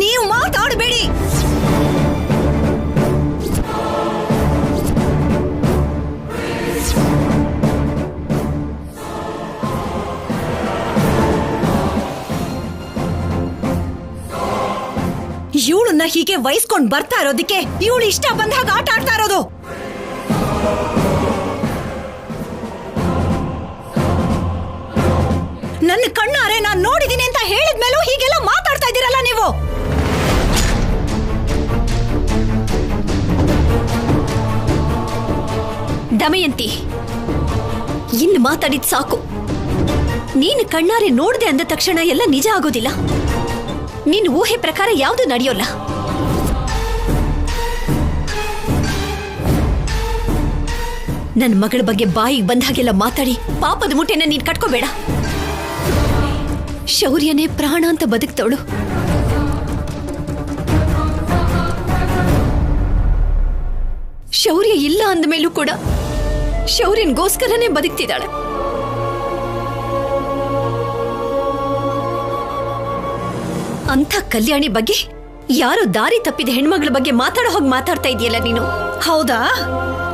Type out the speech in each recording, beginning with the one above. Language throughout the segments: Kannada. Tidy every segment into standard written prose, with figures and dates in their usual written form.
ನೀವು ಮಾತಾಡಬೇಡಿ. ಇವಳನ್ನ ಹೀಗೆ ವಹಿಸ್ಕೊಂಡ್ ಬರ್ತಾ ಇರೋದಕ್ಕೆ ಇವಳು ಇಷ್ಟ ಬಂದಾಗ ಆಟ ಆಡ್ತಾ ಇರೋದು. ನನ್ನ ಕಣ್ಣಾರೆ ನಾನ್ ನೋಡಿದೀನಿ ಅಂತ ಹೇಳಿದ್ಮೇಲೂ ಹೀಗೆಲ್ಲ ಮಾತಾಡ್ತಾ ಇದ್ದೀರಲ್ಲ ನೀವು. ದಮಯಂತಿ, ಇನ್ನು ಮಾತಾಡಿದ್ ಸಾಕು. ನೀನು ಕಣ್ಣಾರೆ ನೋಡ್ದೆ ಅಂದ ತಕ್ಷಣ ಎಲ್ಲ ನಿಜ ಆಗೋದಿಲ್ಲ. ನಿನ್ನ ಊಹೆ ಪ್ರಕಾರ ಯಾವುದು ನಡೆಯೋಲ್ಲ. ನನ್ನ ಮಗಳ ಬಗ್ಗೆ ಬಾಯಿಗೆ ಬಂದ ಹಾಗೆಲ್ಲ ಮಾತಾಡಿ ಪಾಪದ ಮುಟ್ಟೆನ ನೀನ್ ಕಟ್ಕೋಬೇಡ. ಶೌರ್ಯನೇ ಪ್ರಾಣ ಅಂತ ಬದುಕ್ತವಳು. ಶೌರ್ಯ ಇಲ್ಲ ಅಂದ ಮೇಲೂ ಕೂಡ ಶೌರ್ಯನ್ಗೋಸ್ಕರನೇ ಬದುಕ್ತಿದ್ದಾಳೆ. ಅಂಥ ಕಲ್ಯಾಣಿ ಬಗ್ಗೆ ಯಾರೋ ದಾರಿ ತಪ್ಪಿದ ಹೆಣ್ಮಗಳ ಬಗ್ಗೆ ಮಾತಾಡೋ ಹೋಗಿ ಮಾತಾಡ್ತಾ ಇದೆಯಲ್ಲ ನೀನು. ಹೌದಾ?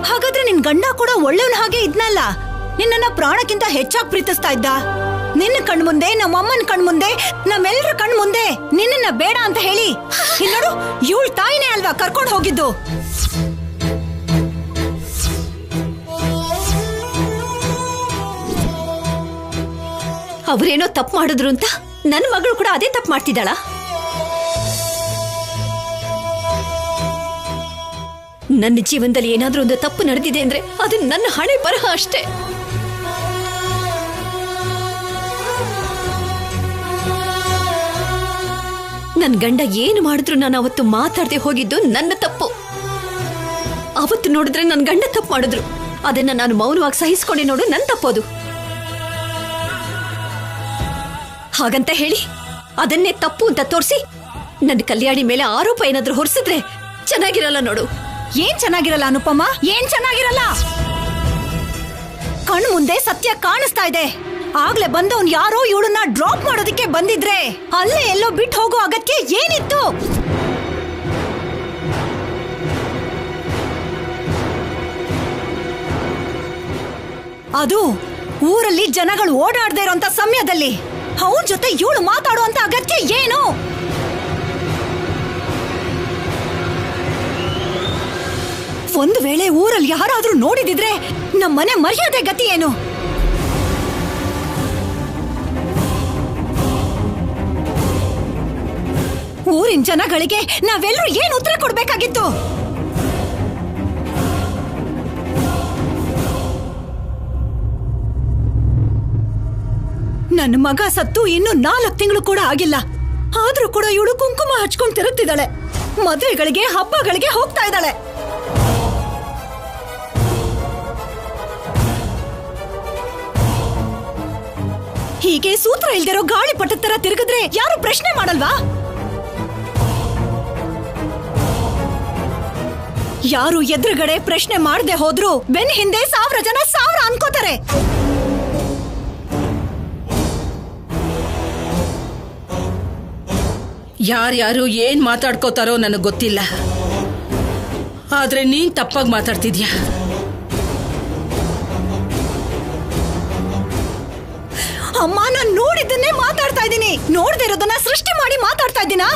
ಹಾಗಾದ್ರೆ ನಿನ್ ಗಂಡ ಕೂಡ ಒಳ್ಳೆಯವನ ಹಾಗೆ ಇದ್ನಲ್ಲ. ನಿನ್ನ ಪ್ರಾಣಕ್ಕಿಂತ ಹೆಚ್ಚಾಗಿ ಪ್ರೀತಿಸ್ತಾ ಇದ್ದ. ನಿನ್ನ ಕಣ್ಮುಂದೆ, ನಮ್ಮಮ್ಮನ ಕಣ್ಮುಂದೆ, ನಮ್ಮೆಲ್ಲರ ಕಣ್ಮುಂದೆ ನಿನ್ನ ಬೇಡ ಅಂತ ಹೇಳಿ ನೋಡು, ಇವಳ ತಾಯಿನೇ ಅಲ್ವಾ ಕರ್ಕೊಂಡು ಹೋಗಿದ್ದು. ಅವರೇನೋ ತಪ್ಪು ಮಾಡಿದ್ರು ಅಂತ ನನ್ನ ಮಗಳು ಕೂಡ ಅದೇ ತಪ್ಪು ಮಾಡ್ತಿದ್ದಾಳ. ನನ್ನ ಜೀವನದಲ್ಲಿ ಏನಾದ್ರೂ ಒಂದು ತಪ್ಪು ನಡೆದಿದೆ ಅಂದ್ರೆ ಅದು ನನ್ನ ಹಣೆ ಬರಹ ಅಷ್ಟೇ. ನನ್ ಗಂಡ ಏನು ಮಾಡಿದ್ರು ನಾನು ಅವತ್ತು ಮಾತಾಡದೆ ಹೋಗಿದ್ದು ನನ್ನ ತಪ್ಪು. ಅವತ್ತು ನೋಡಿದ್ರೆ ನನ್ ಗಂಡ ತಪ್ಪು ಮಾಡಿದ್ರು, ಅದನ್ನ ನಾನು ಮೌನವಾಗಿ ಸಹಿಸ್ಕೊಂಡೆ ನೋಡು, ನನ್ ತಪ್ಪೋದು. ಹಾಗಂತ ಹೇಳಿ ಅದನ್ನೇ ತಪ್ಪು ಅಂತ ತೋರಿಸಿ ನನ್ನ ಕಲ್ಯಾಣಿ ಮೇಲೆ ಆರೋಪ ಏನಾದ್ರೂ ಹೊರಿಸಿದ್ರೆ ಚೆನ್ನಾಗಿರಲ್ಲ ನೋಡು. ಏನ್ ಚೆನ್ನಾಗಿರಲ್ಲ ಅನುಪಮ? ಏನ್ ಚೆನ್ನಾಗಿರಲ್ಲ? ಕಣ್ಣು ಮುಂದೆ ಸತ್ಯ ಕಾಣಿಸ್ತಾ ಇದೆ. ಆಗ್ಲೇ ಬಂದವನ್ ಯಾರೋ ಇವಳನ್ನ ಡ್ರಾಪ್ ಮಾಡೋದಕ್ಕೆ ಬಂದಿದ್ರೆ ಅಲ್ಲೇ ಎಲ್ಲೋ ಬಿಟ್ಟು ಹೋಗೋ ಅಗತ್ಯ ಏನಿತ್ತು? ಅದು ಊರಲ್ಲಿ ಜನಗಳು ಓಡಾಡದೇ ಇರೋಂತ ಸಮಯದಲ್ಲಿ ಅವನ ಜೊತೆ ಇವಳು ಮಾತಾಡುವಂತ ಅಗತ್ಯ ಏನು? ಒಂದು ವೇಳೆ ಊರಲ್ಲಿ ಯಾರಾದ್ರೂ ನೋಡಿದಿದ್ರೆ ನಮ್ಮನೆ ಮರ್ಯಾದೆ ಗತಿ ಏನು? ಊರಿನ ಜನಗಳಿಗೆ ನಾವೆಲ್ಲರೂ ಏನು ಉತ್ತರ ಕೊಡ್ಬೇಕಾಗಿತ್ತು? ನನ್ನ ಮಗ ಸತ್ತು ಇನ್ನು 4 ತಿಂಗಳು ಕೂಡ ಆಗಿಲ್ಲ. ಆದ್ರೂ ಕೂಡ ಇವಳು ಕುಂಕುಮ ಹಚ್ಕೊಂಡ್ ತಿರುಗ್ತಿದ್ದಾಳೆ. ಮದುವೆಗಳಿಗೆ ಹಬ್ಬಗಳಿಗೆ ಹೋಗ್ತಾ ಇದ್ದಾಳೆ. ಹೀಗೆ ಸೂತ್ರ ಇಲ್ದಿರೋ ಗಾಳಿ ಪಟ್ಟದ ತರ ತಿರುಗಿದ್ರೆ ಯಾರು ಪ್ರಶ್ನೆ ಮಾಡಲ್ವಾ? ಯಾರು ಎದುರುಗಡೆ ಪ್ರಶ್ನೆ ಮಾಡದೆ ಹೋದ್ರು ಬೆನ್ನ ಹಿಂದೆ 1000 ಜನ 1000 ಅನ್ಕೋತಾರೆ. ಯಾರ್ಯಾರು ಏನ್ ಮಾತಾಡ್ಕೋತಾರೋ ನನಗೆ ಗೊತ್ತಿಲ್ಲ, ಆದ್ರೆ ನೀನ್ ತಪ್ಪಾಗಿ ಮಾತಾಡ್ತಿದ್ಯಾ. ಅಮ್ಮ, ನಾನು ನೋಡಿದ್ದನ್ನೇ ಮಾತಾಡ್ತಾ ಇದ್ದೀನಿ. ನೋಡದೆ ಇರೋದನ್ನ ಸೃಷ್ಟಿ ಮಾಡಿ ಮಾತಾಡ್ತಾ ಇದ್ದೀನಾ?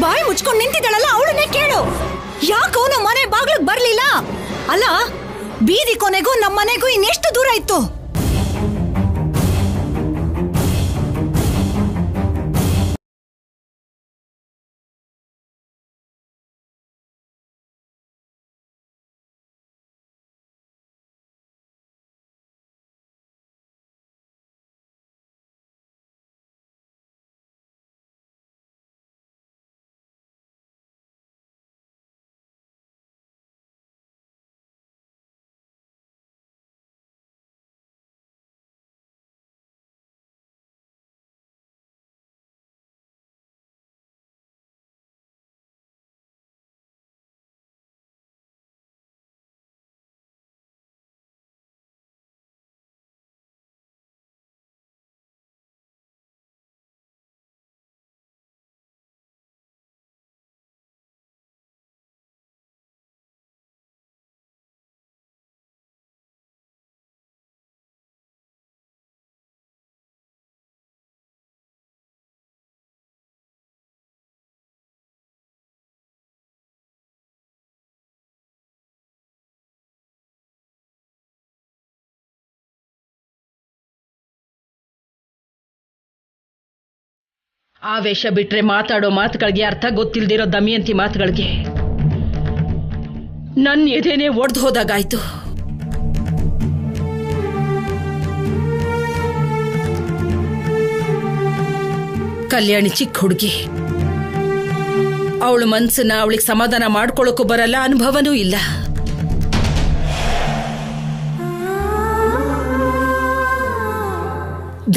ಬಾಯಿ ಮುಚ್ಕೊಂಡು ನಿಂತಿದ್ದಾಳಲ್ಲ, ಅವಳನ್ನೇ ಕೇಳು. ಯಾಕೋ ನಮ್ಮ ಮನೆ ಬಾಗ್ಲಿಗೆ ಬರ್ಲಿಲ್ಲ? ಅಲ್ಲ, ಬೀದಿ ಕೊನೆಗೂ ನಮ್ಮ ಮನೆಗೂ ಇನ್ನೆಷ್ಟು ದೂರ ಇತ್ತು? ಆವೇಶ ಬಿಟ್ರೆ ಮಾತಾಡೋ ಮಾತುಗಳಿಗೆ ಅರ್ಥ ಗೊತ್ತಿಲ್ದಿರೋ ದಮಯಂತಿ ಮಾತುಗಳಿಗೆ ನನ್ನ ಎದೆನೇ ಒಡ್ದು ಹೋದಾಗಾಯ್ತು. ಕಲ್ಯಾಣಿ ಚಿಕ್ಕ ಹುಡುಗಿ, ಅವಳ ಮನ್ಸನ್ನ ಅವಳಿಗೆ ಸಮಾಧಾನ ಮಾಡ್ಕೊಳ್ಳೋಕ್ಕೂ ಬರಲ್ಲ, ಅನುಭವನೂ ಇಲ್ಲ.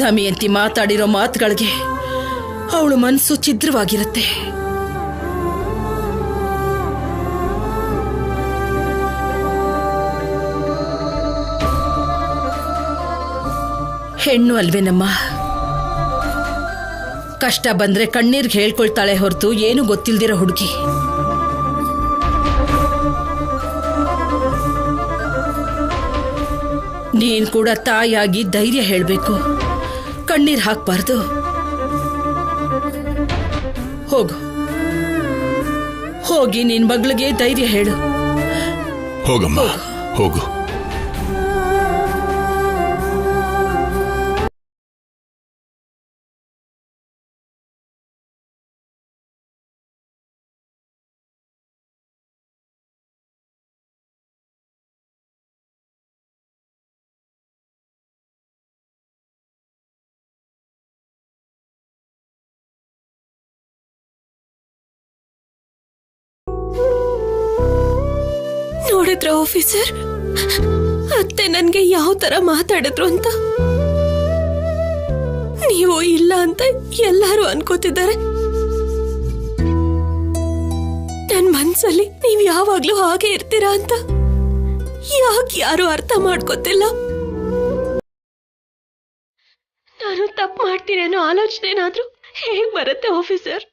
ದಮಯಂತಿ ಮಾತಾಡಿರೋ ಮಾತುಗಳಿಗೆ ಅವಳ ಮನಸ್ಸು ಛಿದ್ರವಾಗಿರುತ್ತೆ. ಹೆಣ್ಣು ಅಲ್ವೇನಮ್ಮ, ಕಷ್ಟ ಬಂದ್ರೆ ಕಣ್ಣೀರ್ಗೆ ಹೇಳ್ಕೊಳ್ತಾಳೆ ಹೊರತು ಏನು ಗೊತ್ತಿಲ್ದಿರೋ ಹುಡುಗಿ. ನೀನ್ ಕೂಡ ತಾಯಿಯಾಗಿ ಧೈರ್ಯ ಹೇಳ್ಬೇಕು, ಕಣ್ಣೀರ್ ಹಾಕ್ಬಾರ್ದು. ಹೋಗು, ಹೋಗಿ ನಿನ್ ಮಗಳಿಗೆ ಧೈರ್ಯ ಹೇಳು. ಹೋಗಮ್ಮ, ಹೋಗು. ನೋಡಿದ್ರ ಆಫೀಸರ್, ಅತ್ತೆ ನನ್ಗೆ ಯಾವ ತರ ಮಾತಾಡಿದ್ರು ಅಂತ. ನೀವು ಇಲ್ಲ ಅಂತ ಎಲ್ಲರೂ ಅನ್ಕೋತಿದ್ದಾರೆ. ನನ್ ಮನ್ಸಲ್ಲಿ ನೀವ್ ಯಾವಾಗ್ಲೂ ಹಾಗೆ ಇರ್ತೀರಾ ಅಂತ ಯಾಕೆ ಯಾರು ಅರ್ಥ ಮಾಡ್ಕೋತಿಲ್ಲ. ನಾನು ತಪ್ಪು ಮಾಡ್ತೀನಿ ಅನ್ನೋ ಆಲೋಚನೆ ಏನಾದ್ರೂ ಹೇಗ್ ಬರುತ್ತೆ ಆಫೀಸರ್?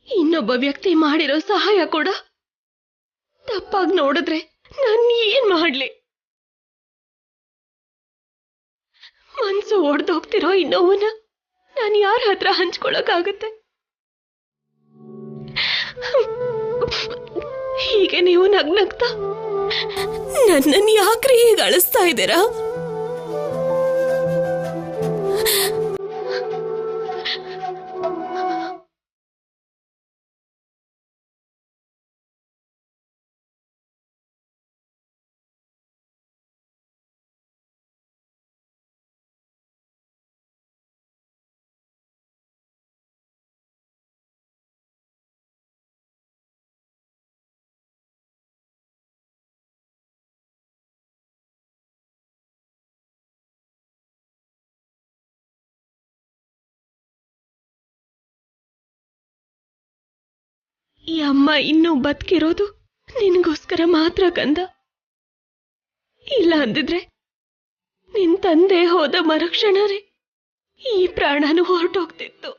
ಇನ್ನೊಬ್ಬ ವ್ಯಕ್ತಿ ಮಾಡಿರೋ ಸಹಾಯ ಕೂಡ ತಪ್ಪಾಗಿ ನೋಡಿದ್ರೆ ನಾನು ಏನ್ ಮಾಡ್ಲಿ? ಮನ್ಸು ಒಡ್ದೋಗ್ತಿರೋ ಈ ನೋವನ್ನ ನಾನು ಯಾರ ಹತ್ರ ಹಂಚ್ಕೊಳಕ್ಕಾಗತ್ತೆ? ಹೀಗೆ ನೀವು ನಗ್ನಗ್ತಾ ನನ್ನನ್ನು ಯಾಕ್ರಿ ಹೀಗೆ ಅಳಿಸ್ತಾ ಇದ್ದೀರಾ? ಈ ಅಮ್ಮ ಇನ್ನೂ ಬದುಕಿರೋದು ನಿನಗೋಸ್ಕರ ಮಾತ್ರ ಕಂದ. ಇಲ್ಲ ಅಂದಿದ್ರೆ ನಿನ್ ತಂದೆ ಹೋದ ಮರುಕ್ಷಣರೇ ಈ ಪ್ರಾಣನು ಹೊರಟೋಗ್ತಿತ್ತು.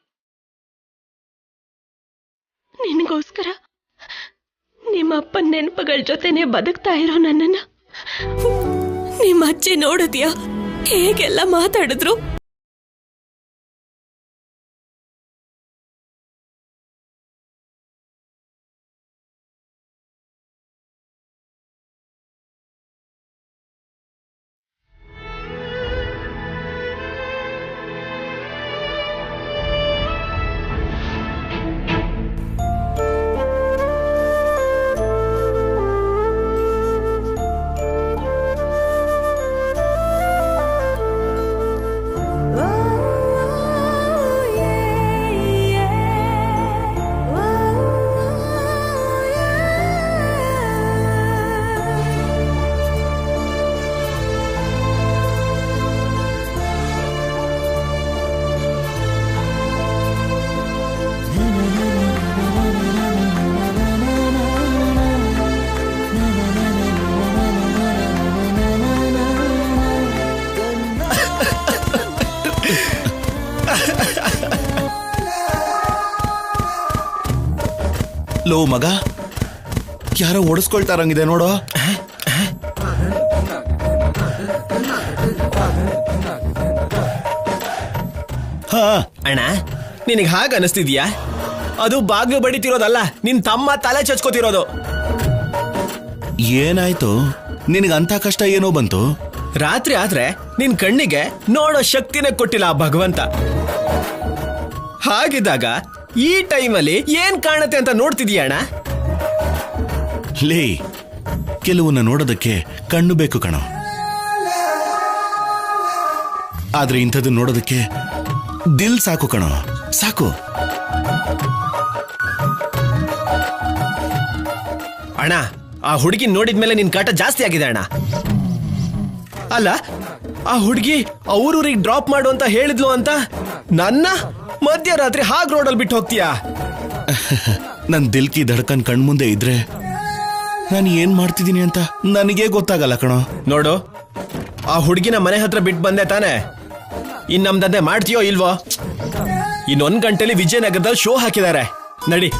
ನಿನಗೋಸ್ಕರ ನಿಮ್ಮಪ್ಪನ ನೆನಪುಗಳ ಜೊತೆನೆ ಬದುಕ್ತಾ ಇರೋ ನನ್ನನ್ನ ನಿಮ್ಮ ಅಜ್ಜಿ ನೋಡಿದ್ಯಾ ಹೇಗೆಲ್ಲ ಮಾತಾಡಿದ್ರು? ಲೋ ಮಗ, ಯಾರೋ ಓಡಿಸ್ಕೊಳ್ತಾರಂಗಿದೆ ನೋಡೋ. ಹಾ ಅಣ್ಣ, ನಿನಗೆ ಹಾಗೆ ಅನಿಸ್ತಿದ್ಯಾ? ಅದು ಬಾಗ್ಲು ಬಡಿತಿರೋದಲ್ಲ, ನಿನ್ ತಮ್ಮ ತಲೆ ಚಚ್ಕೋತಿರೋದು. ಏನಾಯ್ತು ನಿನಗಂತ ಕಷ್ಟ ಏನೋ ಬಂತು? ರಾತ್ರಿ ಆದ್ರೆ ನಿನ್ ಕಣ್ಣಿಗೆ ನೋಡೋ ಶಕ್ತಿನೇ ಕೊಟ್ಟಿಲ್ಲ ಆ ಭಗವಂತ. ಹಾಗಿದ್ದಾಗ ಈ ಟೈಮಲ್ಲಿ ಏನ್ ಕಾಣುತ್ತೆ ಅಂತ ನೋಡ್ತಿದೀಯಣ್ಣ? ಲೇ, ಕೆಲವನ್ನ ನೋಡೋದಕ್ಕೆ ಕಣ್ಣು ಬೇಕು ಕಣೋ, ಆದ್ರೆ ಇಂಥದ್ದು ನೋಡೋದಕ್ಕೆ ದಿಲ್ ಸಾಕು ಕಣೋ, ಸಾಕು. ಅಣ್ಣ, ಆ ಹುಡುಗಿ ನೋಡಿದ್ಮೇಲೆ ನಿನ್ ಕಾಟ ಜಾಸ್ತಿ ಆಗಿದೆ ಅಣ್ಣ. ಅಲ್ಲ, ಆ ಹುಡುಗಿ ಅವ್ರೂರಿಗೆ ಡ್ರಾಪ್ ಮಾಡು ಅಂತ ಹೇಳಿದ್ಲು ಅಂತ ನನ್ನ ಮಧ್ಯರಾತ್ರಿ ಹಾಗ್ ರೋಡಲ್ಲಿ ಬಿಟ್ಟು ಹೋಗ್ತೀಯಾ? ನನ್ ದಿಲ್ಕಿ ಧಡ್ಕನ್ ಕಣ್ಮುಂದೆ ಇದ್ರೆ ನಾನು ಏನ್ ಮಾಡ್ತಿದ್ದೀನಿ ಅಂತ ನನಗೇ ಗೊತ್ತಾಗಲ್ಲ ಕಣೋ. ನೋಡು, ಆ ಹುಡುಗಿನ ಮನೆ ಹತ್ರ ಬಿಟ್ಟು ಬಂದೆ ತಾನೆ, ಇನ್ ನಮ್ದಂತೆ ಮಾಡ್ತೀಯೋ ಇಲ್ವೋ? ಇನ್ನೊಂದ್ ಗಂಟೆಲಿ ವಿಜಯನಗರದಲ್ಲಿ ಶೋ ಹಾಕಿದ್ದಾರೆ, ನಡಿ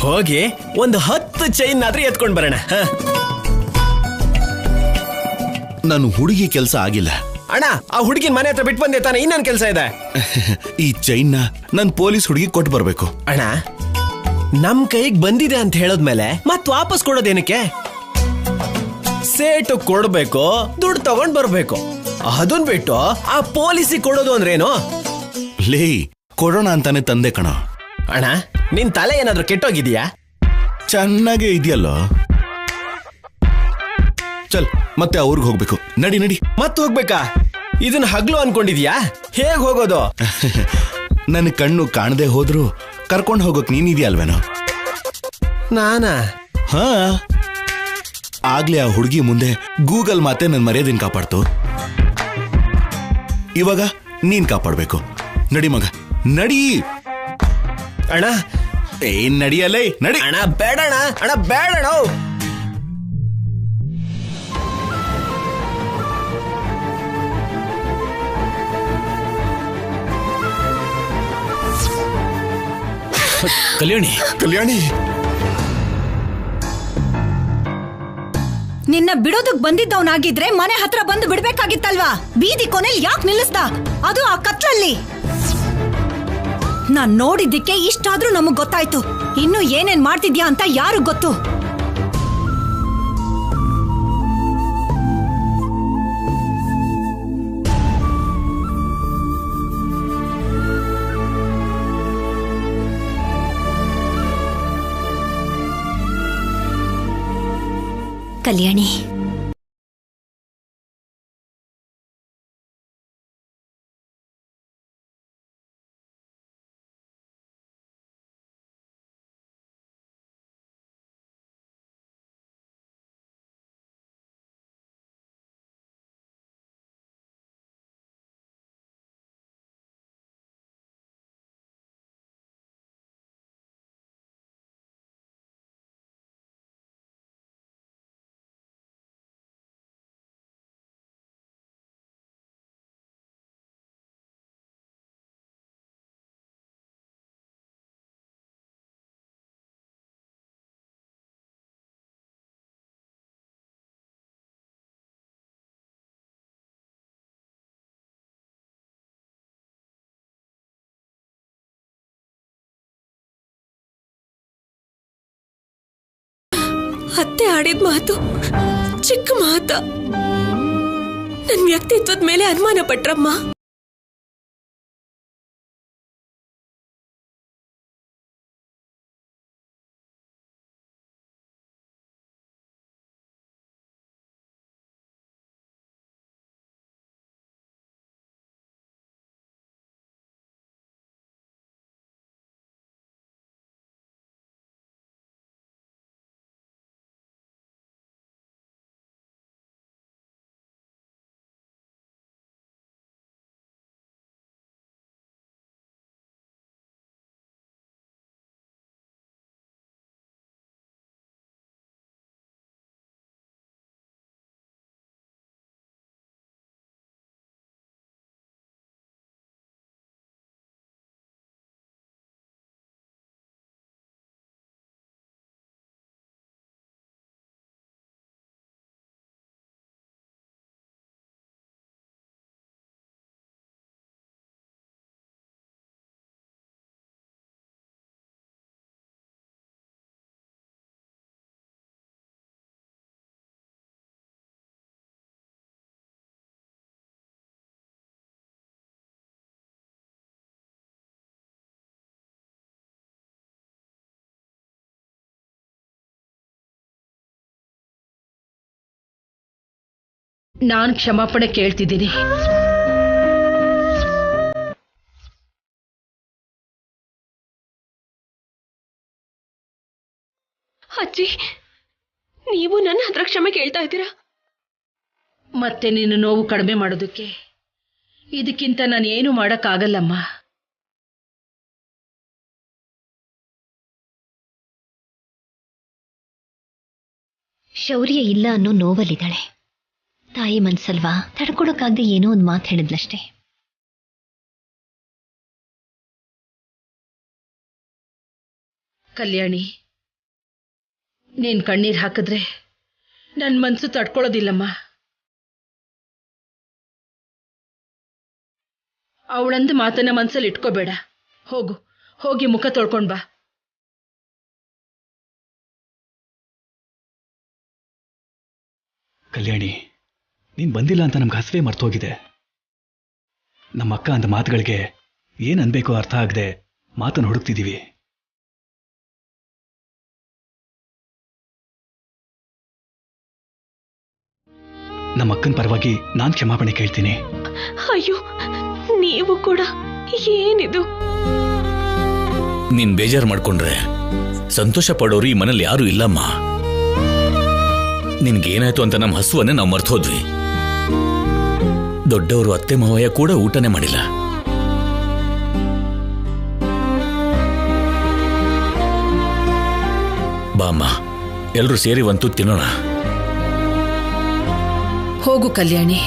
ಹೋಗಿ ಒಂದು 10 ಚೈನ್ ಆದ್ರೂ ಎತ್ಕೊಂಡ್ ಬರೋಣ. ನಾನು ಹುಡುಗಿ ಕೆಲಸ ಆಗಿಲ್ಲ ಅಣ್ಣ. ಆ ಹುಡುಗಿನ ಮನೆ ಹತ್ರ ಬಿಟ್ಟು ಬಂದೆ ತಾನೆ, ಇನ್ನೊಂದು ಕೆಲಸ ಇದೆ. ಈ ಚೈನ್ನ ನನ್ ಪೊಲೀಸ್ ಹುಡುಗಿ ಕೊಟ್ಟು ಬರ್ಬೇಕು. ಅಣ್ಣ, ನಮ್ ಕೈಗೆ ಬಂದಿದೆ ಅಂತ ಹೇಳದ್ಮೇಲೆ ಮತ್ ವಾಪಸ್ ಕೊಡೋದೇನಕ್ಕೆ? ಸೇಟು ಕೊಡ್ಬೇಕು, ದುಡ್ಡು ತಗೊಂಡ್ ಬರ್ಬೇಕು. ಅದನ್ ಬಿಟ್ಟು ಆ ಪೊಲೀಸಿಗೆ ಕೊಡೋದು ಅಂದ್ರೇನು? ಲೇ, ಕೊಡೋಣ ಅಂತಾನೆ ತಂದೆ ಕಣೋ. ಅಣ್ಣ, ನಿನ್ ತಲೆ ಏನಾದ್ರೂ ಕೆಟ್ಟೋಗಿದ್ಯಾ? ಚೆನ್ನಾಗೇ ಇದೆಯಲ್ಲೋ. ಚಲ್, ಮತ್ತೆ ಅವ್ರಿಗೆ ಹೋಗ್ಬೇಕು. ನಡಿ ನಡಿ. ಮತ್ ಹೋಗ್ಬೇಕಾ? ಇದನ್ನ ಹಗ್ಲು ಅನ್ಕೊಂಡಿದ್ಯಾ? ಹೇಗ್ ಹೋಗೋದು? ನನ್ನ ಕಣ್ಣು ಕಾಣದೆ ಹೋದ್ರು ಕರ್ಕೊಂಡು ಹೋಗೋಕ್ ನೀನಿದ್ಯಲ್ವೇನೋ? ನಾನಾ? ಹಾ, ಆಗ್ಲೇ ಆ ಹುಡುಗಿ ಮುಂದೆ ಗೂಗಲ್ ಮಾತೆ ನನ್ ಮರ್ಯಾದೆನ್ ಕಾಪಾಡ್ತು. ಇವಾಗ ನೀನ್ ಕಾಪಾಡ್ಬೇಕು. ನಡಿ ಮಗ, ನಡಿ. ಅಣ್ಣ, ಏನ್ ನಡಿಯಲ್ಲೇ, ನಡಿ. ಅಣ್ಣ ಬೇಡಣ, ಅಣ್ಣ ಬೇಡಣ. ಕಲ್ಯಾಣಿ, ಕಲ್ಯಾಣಿ, ನಿನ್ನ ಬಿಡೋದಕ್ ಬಂದಿದ್ದವನಾಗಿದ್ರೆ ಮನೆ ಹತ್ರ ಬಂದು ಬಿಡ್ಬೇಕಾಗಿತ್ತಲ್ವಾ? ಬೀದಿ ಕೊನೆಲ್ ಯಾಕೆ ನಿಲ್ಲಿಸ್ದ? ಅದು ಆ ಕತ್ಲಲ್ಲಿ. ನಾನ್ ನೋಡಿದ್ದಕ್ಕೆ ಇಷ್ಟಾದ್ರೂ ನಮಗ್ ಗೊತ್ತಾಯ್ತು. ಇನ್ನು ಏನೇನ್ ಮಾಡ್ತಿದ್ಯಾ ಅಂತ ಯಾರು ಗೊತ್ತು? ಕಲ್ಯಾಣಿ, ಅತ್ತೆ ಆಡಿದ ಮಾತು ಚಿಕ್ಕ ಮಾತ. ನನ್ನ ವ್ಯಕ್ತಿತ್ವದ ಮೇಲೆ ಅನುಮಾನ ಪಟ್ರಮ್ಮ. ನಾನು ಕ್ಷಮಾಪಣೆ ಕೇಳ್ತಿದ್ದೀನಿ. ಅಜ್ಜಿ, ನೀವು ನನ್ನ ಹತ್ರ ಕ್ಷಮೆ ಕೇಳ್ತಾ ಇದ್ದೀರಾ? ಮತ್ತೆ ನಿನ್ನ ನೋವು ಕಡಿಮೆ ಮಾಡೋದಕ್ಕೆ ಇದಕ್ಕಿಂತ ನಾನು ಏನು ಮಾಡಕ್ಕಾಗಲ್ಲಮ್ಮ. ಶೌರ್ಯ ಇಲ್ಲ ಅನ್ನೋ ನೋವಲ್ಲಿದ್ದಾಳೆ. ತಾಯಿ ಮನ್ಸಲ್ವಾ, ತಡ್ಕೊಳಕ್ಕಾಗದೆ ಏನೋ ಒಂದು ಮಾತು ಹೇಳಿದ್ಲಷ್ಟೇ. ಕಲ್ಯಾಣಿ, ನೀನ್ ಕಣ್ಣೀರ್ ಹಾಕಿದ್ರೆ ನನ್ ಮನ್ಸು ತಡ್ಕೊಳ್ಳೋದಿಲ್ಲಮ್ಮ. ಅವಳಂದು ಮಾತನ್ನ ಮನ್ಸಲ್ಲಿ ಇಟ್ಕೋಬೇಡ. ಹೋಗಿ ಮುಖ ತೊಳ್ಕೊಂಡ್ ಬಾ. ಕಲ್ಯಾಣಿ, ನೀನ್ ಬಂದಿಲ್ಲ ಅಂತ ನಮ್ಗೆ ಹಸಿವೆ ಮರ್ತೋಗಿದೆ. ನಮ್ಮ ಅಕ್ಕ ಅಂದ ಮಾತುಗಳಿಗೆ ಏನ್ ಅನ್ಬೇಕೋ ಅರ್ಥ ಆಗದೆ ಮಾತನ್ನು ಹುಡುಕ್ತಿದೀವಿ. ನಮ್ಮ ಅಕ್ಕನ ಪರವಾಗಿ ನಾನ್ ಕ್ಷಮಾಪಣೆ ಕೇಳ್ತೀನಿ. ಅಯ್ಯೋ, ನೀವು ಕೂಡ ಏನಿದು? ನೀನ್ ಬೇಜಾರು ಮಾಡ್ಕೊಂಡ್ರೆ ಸಂತೋಷ ಪಡೋರು ಈ ಮನೇಲಿ ಯಾರು ಇಲ್ಲಮ್ಮ. ನಿನ್ಗೇನಾಯ್ತು ಅಂತ ನಮ್ಮ ಹಸುವನ್ನೇ ನಾವು ಮರ್ತೋದ್ವಿ. ದೊಡ್ಡವರು ಅತ್ತೆ ಮಾವಯ್ಯ ಕೂಡ ಊಟನೇ ಮಾಡಿಲ್ಲ. ಬಾಮ್ಮ, ಎಲ್ರೂ ಸೇರಿ ಒಂದು ತಿನ್ನೋಣ. ಹೋಗು ಕಲ್ಯಾಣಿ.